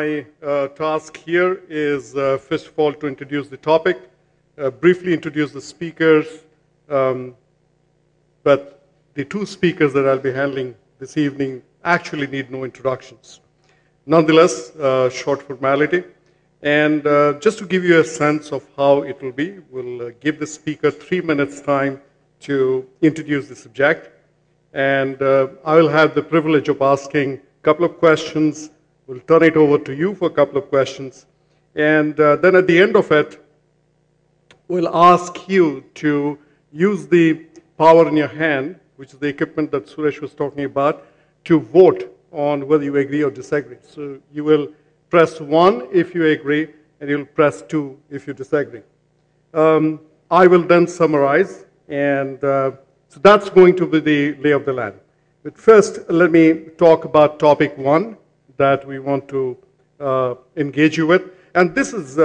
my task here is, first of all, to introduce the topic, briefly introduce the speakers, but the two speakers that I'll be handling this evening actually need no introductions. Nonetheless, short formality. And just to give you a sense of how it will be, we'll give the speaker 3 minutes time to introduce the subject. And I will have the privilege of asking a couple of questions. We'll turn it over to you for a couple of questions. And then at the end of it, we'll ask you to use the power in your hand, which is the equipment that Suresh was talking about, to vote on whether you agree or disagree. So you will press 1 if you agree, and you'll press 2 if you disagree. I will then summarize, and so that's going to be the lay of the land. But first, let me talk about topic 1 that we want to engage you with. And this is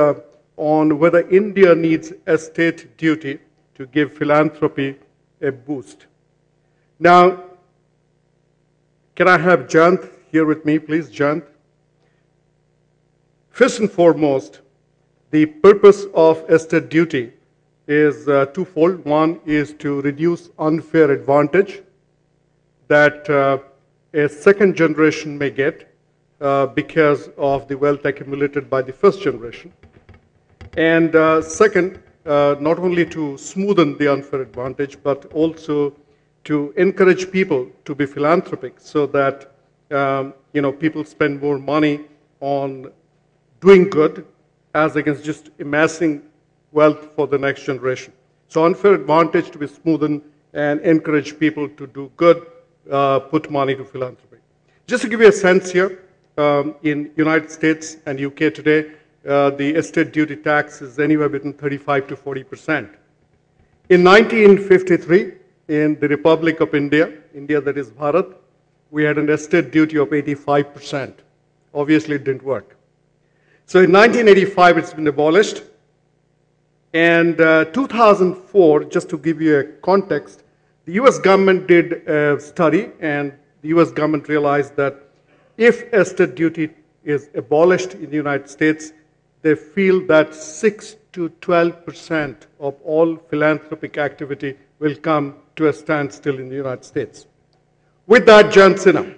on whether India needs estate duty to give philanthropy a boost. Now, can I have Jayant here with me, please? Jayant. First and foremost, the purpose of estate duty is twofold. One is to reduce unfair advantage that a second generation may get because of the wealth accumulated by the first generation. And second, not only to smoothen the unfair advantage, but also to encourage people to be philanthropic so that people spend more money on doing good as against just amassing wealth for the next generation. So unfair advantage to be smoothened and encourage people to do good, put money to philanthropy. Just to give you a sense here, in United States and UK today, the estate duty tax is anywhere between 35 to 40%. In 1953, in the Republic of India, India that is Bharat, we had an estate duty of 85%. Obviously, it didn't work. So in 1985, it's been abolished. And 2004, just to give you a context, the US government did a study, and the US government realized that if estate duty is abolished in the United States, they feel that 6 to 12% of all philanthropic activity will come to a standstill in the United States. With that, Jayant Sinha,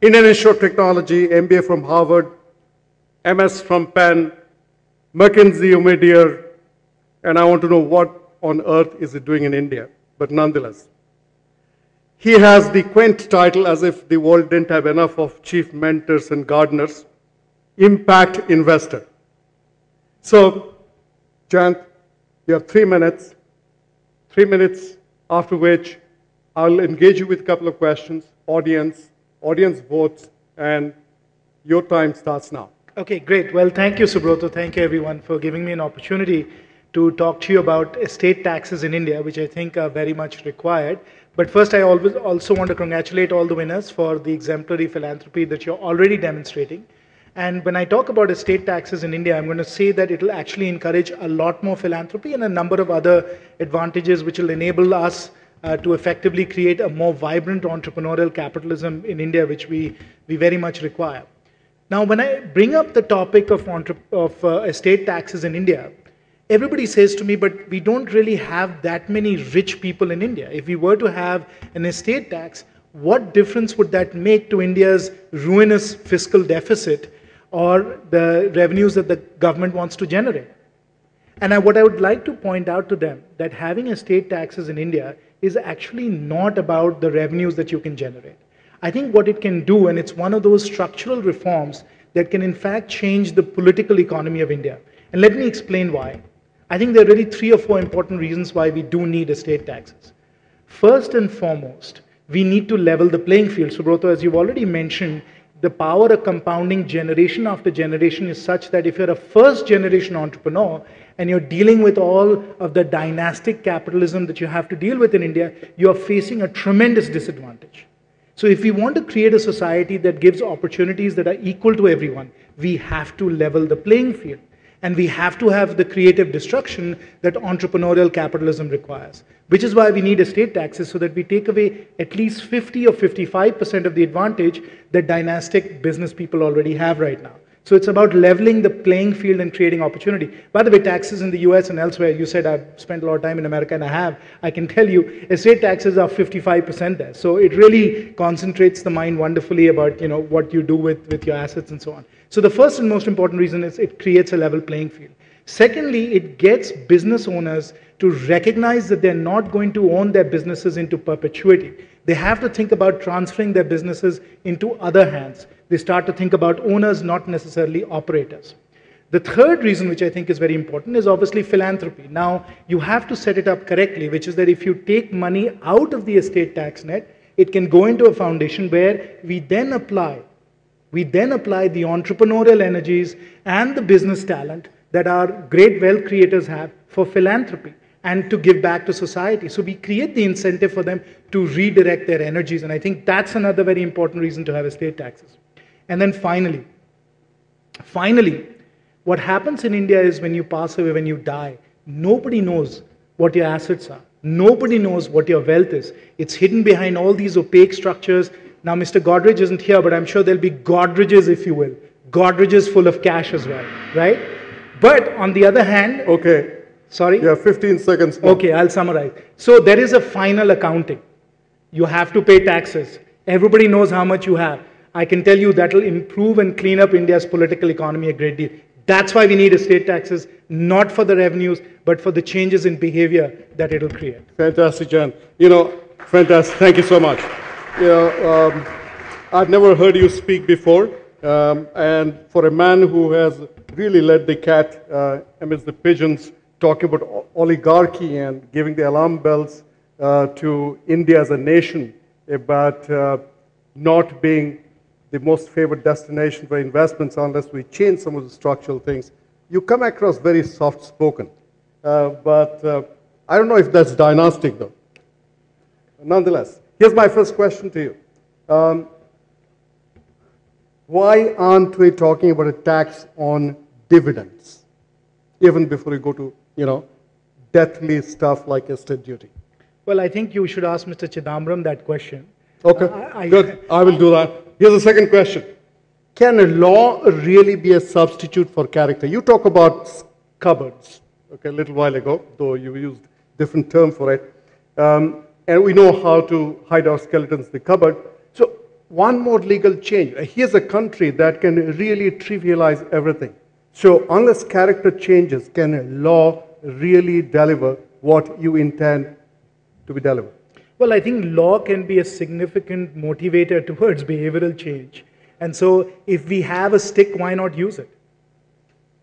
Indian Institute of Technology, MBA from Harvard, MS from Penn, McKinsey, Omidyar, and I want to know what on earth is it doing in India, but nonetheless. He has the quaint title, as if the world didn't have enough of chief mentors and gardeners, impact investor. So, Jayant, you have 3 minutes. 3 minutes, after which I'll engage you with a couple of questions, audience votes, and your time starts now. Okay, great. Well, thank you, Subroto. Thank you, everyone, for giving me an opportunity to talk to you about estate taxes in India, which I think are very much required. But first, I also want to congratulate all the winners for the exemplary philanthropy that you're already demonstrating. And when I talk about estate taxes in India, I'm going to say that it will actually encourage a lot more philanthropy and a number of other advantages which will enable us to effectively create a more vibrant entrepreneurial capitalism in India, which we very much require. Now, when I bring up the topic of estate taxes in India, everybody says to me, but we don't really have that many rich people in India. If we were to have an estate tax, what difference would that make to India's ruinous fiscal deficit or the revenues that the government wants to generate? And what I would like to point out to them, that having estate taxes in India is actually not about the revenues that you can generate. I think what it can do, and it's one of those structural reforms that can in fact change the political economy of India. And let me explain why. I think there are really 3 or 4 important reasons why we do need estate taxes. First and foremost, we need to level the playing field. Subroto, as you've already mentioned, the power of compounding generation after generation is such that if you're a first generation entrepreneur and you're dealing with all of the dynastic capitalism that you have to deal with in India, you're facing a tremendous disadvantage. So if we want to create a society that gives opportunities that are equal to everyone, we have to level the playing field. And we have to have the creative destruction that entrepreneurial capitalism requires. Which is why we need estate taxes, so that we take away at least 50 or 55% of the advantage that dynastic business people already have right now. So it's about leveling the playing field and creating opportunity. By the way, taxes in the US and elsewhere, you said I've spent a lot of time in America, and I have. I can tell you, estate taxes are 55% there. So it really concentrates the mind wonderfully about what you do with your assets and so on. So the first and most important reason is it creates a level playing field. Secondly, it gets business owners to recognize that they're not going to own their businesses into perpetuity. They have to think about transferring their businesses into other hands. They start to think about owners, not necessarily operators. The third reason, which I think is very important, is obviously philanthropy. Now, you have to set it up correctly, which is that if you take money out of the estate tax net, it can go into a foundation where we then apply the entrepreneurial energies and the business talent that our great wealth creators have for philanthropy and to give back to society. So we create the incentive for them to redirect their energies, and I think that's another very important reason to have estate taxes. And then finally, what happens in India is when you pass away, when you die, nobody knows what your assets are. Nobody knows what your wealth is. It's hidden behind all these opaque structures. Now, Mr. Godrej isn't here, but I'm sure there'll be Godrejes, if you will. Godrejes full of cash as well, right? But on the other hand... Okay. Sorry? Yeah, 15 seconds more. Okay, I'll summarize. So there is a final accounting. You have to pay taxes. Everybody knows how much you have. I can tell you that will improve and clean up India's political economy a great deal. That's why we need estate taxes, not for the revenues, but for the changes in behavior that it will create. Fantastic, Jan. Fantastic. Thank you so much. I've never heard you speak before. And for a man who has really led the cat amidst the pigeons, talking about oligarchy and giving the alarm bells to India as a nation about not being the most favored destination for investments unless we change some of the structural things. You come across very soft-spoken, but I don't know if that's dynastic, though. Nonetheless, here's my first question to you. Why aren't we talking about a tax on dividends, even before we go to, deathly stuff like estate duty? Well, I think you should ask Mr. Chidambaram that question. Okay, good. I will do that. Here's the second question. Can a law really be a substitute for character? You talk about cupboards, okay, a little while ago, though you used different term for it. And we know how to hide our skeletons in the cupboard. So one more legal change. Here's a country that can really trivialize everything. So unless character changes, can a law really deliver what you intend to be delivered? Well, I think law can be a significant motivator towards behavioral change. And so if we have a stick, why not use it?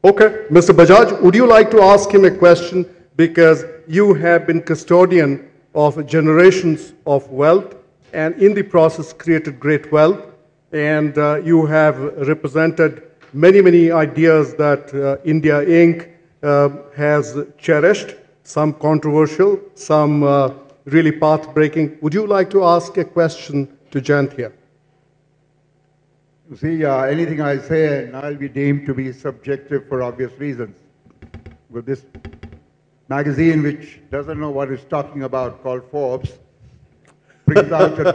Okay. Mr. Bajaj, would you like to ask him a question? Because you have been custodian of generations of wealth and in the process created great wealth. And you have represented many, many ideas that India Inc. Has cherished, some controversial, some really path-breaking. Would you like to ask a question to Jayant here? You see, anything I say, and I'll be deemed to be subjective for obvious reasons. With this magazine, which doesn't know what it's talking about, called Forbes, brings out a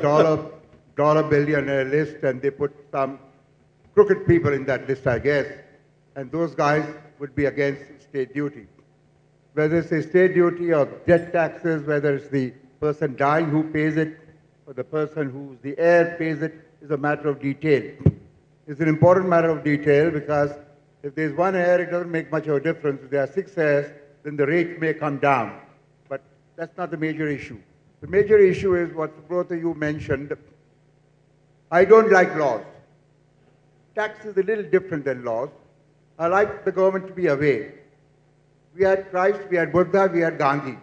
dollar billionaire list, and they put some crooked people in that list, I guess. And those guys would be against state duty. Whether it's a state duty or death taxes, whether it's the person dying who pays it, or the person who's the heir pays it, is a matter of detail. It's an important matter of detail because if there's one heir, it doesn't make much of a difference. If there are 6 heirs, then the rate may come down. But that's not the major issue. The major issue is what both of you mentioned. I don't like laws. Tax is a little different than laws. I like the government to be aware. We had Christ, we had Buddha, we had Gandhi.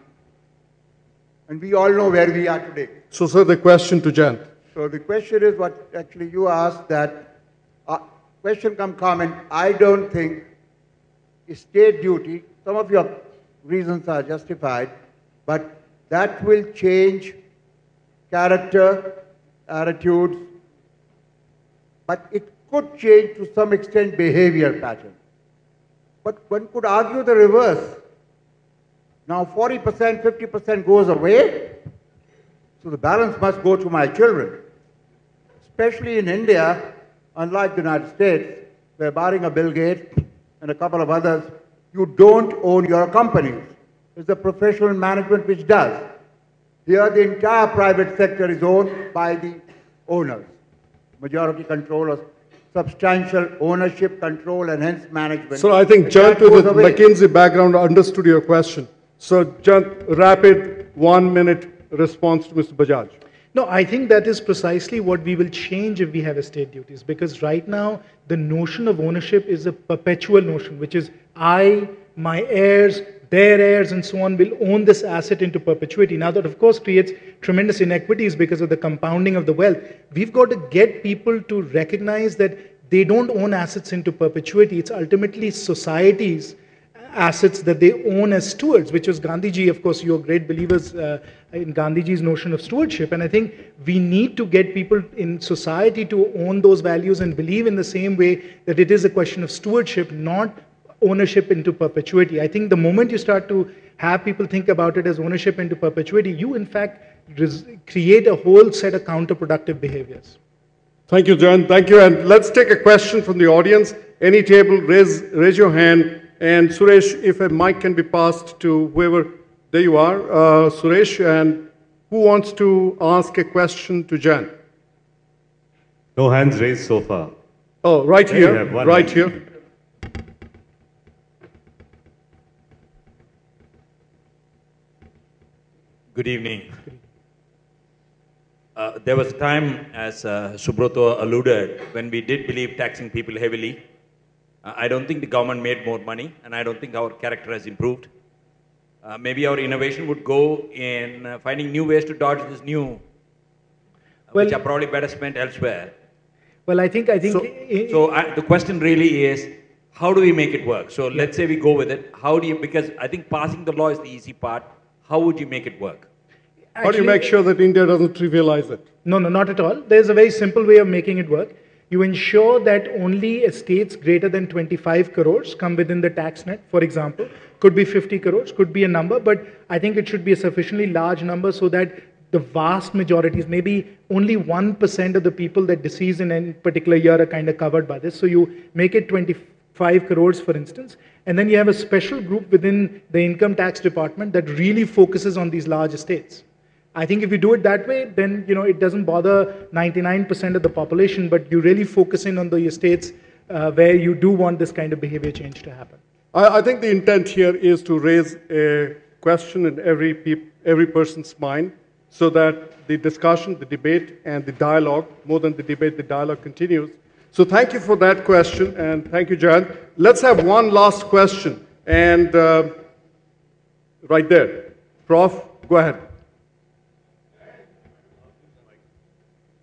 And we all know where we are today. So, sir, the question to Jayant. So the question is what actually you asked that, question come comment, I don't think state duty, some of your reasons are justified, but that will change character, attitudes, but it could change to some extent behavior pattern. But one could argue the reverse. Now 40%, 50% goes away, so the balance must go to my children. Especially in India, unlike the United States, where barring a Bill Gates and a couple of others, you don't own your companies. It's the professional management which does. Here, the entire private sector is owned by the owners, majority control, substantial ownership, control, and hence management. So I think Jayant with the McKinsey background understood your question. So Jayant, rapid 1 minute response to Mr. Bajaj. No, I think that is precisely what we will change if we have estate duties, because right now the notion of ownership is a perpetual notion, which is I, my heirs, their heirs and so on will own this asset into perpetuity. Now that of course creates tremendous inequities because of the compounding of the wealth. We've got to get people to recognize that they don't own assets into perpetuity. It's ultimately society's assets that they own as stewards, which was Gandhiji. Of course, you're great believers in Gandhiji's notion of stewardship. And I think we need to get people in society to own those values and believe in the same way that it is a question of stewardship, not ownership into perpetuity. I think the moment you start to have people think about it as ownership into perpetuity, you in fact create a whole set of counterproductive behaviors. Thank you, Jayant. Thank you. And let's take a question from the audience. Any table, raise your hand. And Suresh, if a mic can be passed to whoever, there you are, Suresh, and who wants to ask a question to Jayant? No hands raised so far. Oh, right here, right here. Good evening. There was a time, as Subroto alluded, when we did believe taxing people heavily. I don't think the government made more money, and I don't think our character has improved. Maybe our innovation would go in finding new ways to dodge this new, which are probably better spent elsewhere. Well, I think. The question really is, how do we make it work? So let's say we go with it. How do you? Because I think passing the law is the easy part. How would you make it work? Actually, how do you make sure that India doesn't trivialize it? No, not at all. There's a very simple way of making it work. You ensure that only estates greater than 25 crores come within the tax net, for example. Could be 50 crores, could be a number, but I think it should be a sufficiently large number so that the vast majorities, maybe only 1% of the people that decease in any particular year are kind of covered by this. So you make it 25 crores, for instance, and then you have a special group within the income tax department that really focuses on these large estates. I think if you do it that way, then it doesn't bother 99% of the population, but you really focus in on the estates where you do want this kind of behavior change to happen. I think the intent here is to raise a question in every person's mind so that the discussion, the debate, and the dialogue, more than the debate, the dialogue continues. So thank you for that question, and thank you, Jayant. Let's have one last question, and right there. Prof, go ahead.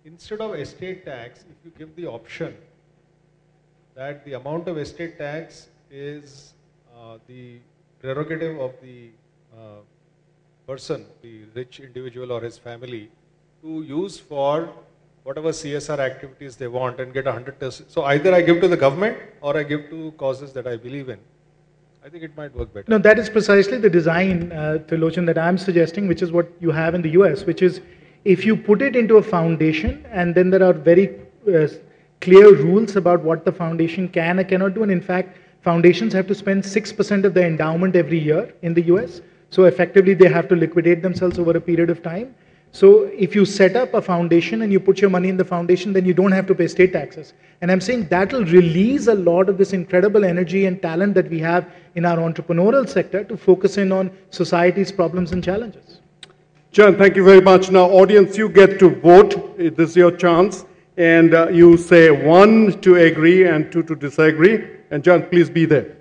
Instead of estate tax, if you give the option that the amount of estate tax is the prerogative of the person, the rich individual or his family, to use for whatever CSR activities they want and get 100%. So either I give to the government or I give to causes that I believe in. I think it might work better. No, that is precisely the design, Trilochan, that I'm suggesting, which is what you have in the US, which is if you put it into a foundation and then there are very clear rules about what the foundation can or cannot do, and in fact, foundations have to spend 6% of their endowment every year in the US, so effectively they have to liquidate themselves over a period of time. So if you set up a foundation and you put your money in the foundation, then you don't have to pay state taxes. And I'm saying that will release a lot of this incredible energy and talent that we have in our entrepreneurial sector to focus in on society's problems and challenges. Jayant, thank you very much. Now, audience, you get to vote. This is your chance. And you say 1 to agree and 2 to disagree. And Jayant, please be there.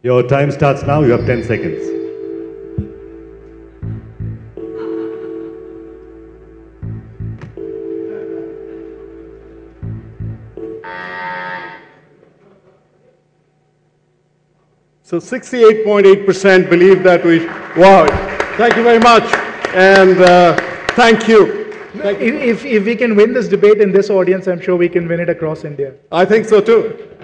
Your time starts now. You have 10 seconds. So 68.8% believe that we, wow, thank you very much. And thank you. If we can win this debate in this audience, I'm sure we can win it across India. I think so too.